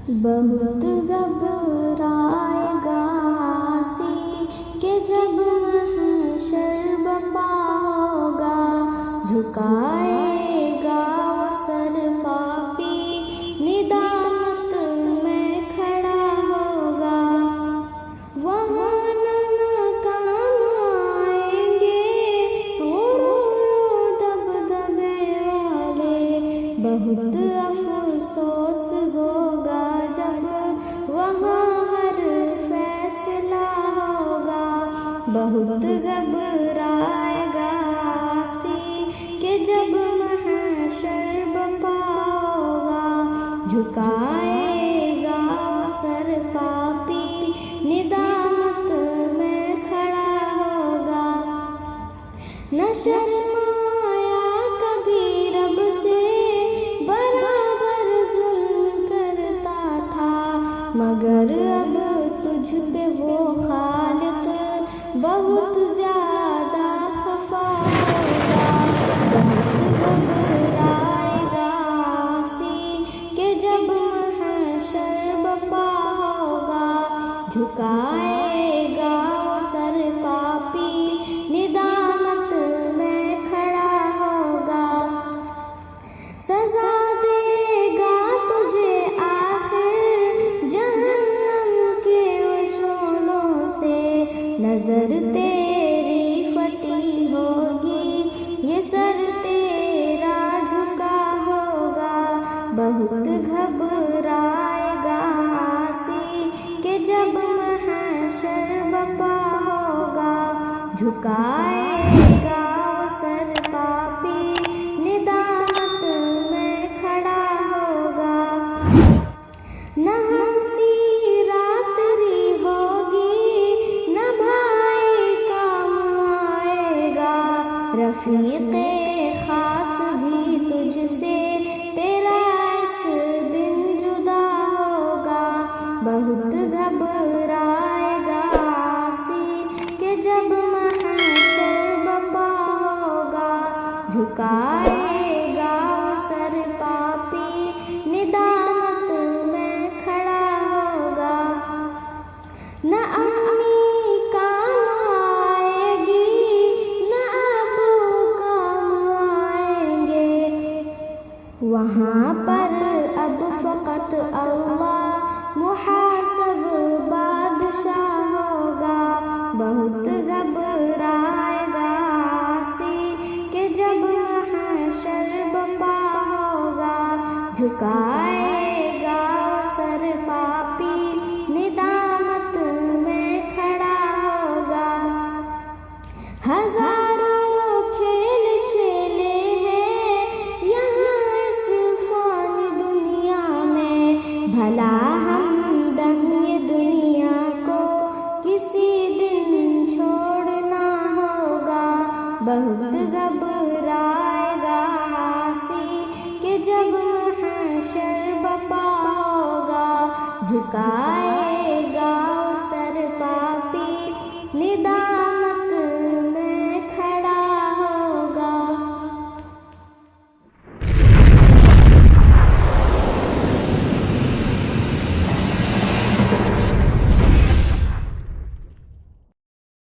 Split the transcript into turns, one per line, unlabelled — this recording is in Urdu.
بہت گھبرائے گا عاصی کہ جب محشر بپا ہوگا، جھکائے گا وہ سر پاپی ندامت میں کھڑا ہوگا۔ وہاں ناکام آئیں گے غرور دبدبے والے، بہت افسوس ہوگا جب وہاں ہر فیصلہ ہوگا۔ بہت گھبرائے گا عاصی کہ جب محشر بپا ہوگا، جھکائے گا وہ سر پاپی ندامت میں کھڑا ہوگا۔ نہ شرمایا کبھی رب سے، برابر ظلم کرتا تھا، مگر اب تجھ پہ وہ خالق بہت زیادہ خفا ہوگا۔ بہت گھبرائے گا عاصی کہ جب محشر بپا ہوگا، جھکائے گا وہ سر پاپی ندامت میں کھڑا ہوگا۔ سزا دے گا تجھے آخر جہنم کے شعلوں سے، نظر تیری پھٹی ہوگی، یہ سر تیرا جھکا ہوگا۔ بہت گھبرائے گا عاصی کہ جب محشر بپا ہوگا، جھکائے گا وہ سر پاپی ندامت میں کھڑا ہوگا۔ نہ ہمسی راتری ہوگی، نہ بھائی کام آئے گا، رفیق خاص بھی تجھ سے تیرا اس دن جدا ہوگا۔ بہت گھبرائے گا عاصی کہ جب محشر بپا ہوگا، جھکائے گا وہ سر پاپی ندامت میں کھڑا ہوگا۔ نہ امی کام آئے گی، نہ ابو کام آئیں گے، وہاں پر اب فقط اللہ محاسب بادشاہ ہوگا۔ بہت گھبرائے گا عاصی کہ جب محشر بپا ہوگا، جھکائے گا وہ سر پاپی ندامت میں کھڑا ہوگا۔ ہزاروں کھیل کھیلے ہیں یہاں اس فانی دنیا میں، بھلا ہمدم یہ دنیا کو کسی دن چھوڑنا ہوگا۔ بہت گھبرائے گا عاصی کہ جب محشر بپا ہوگا، جھکائے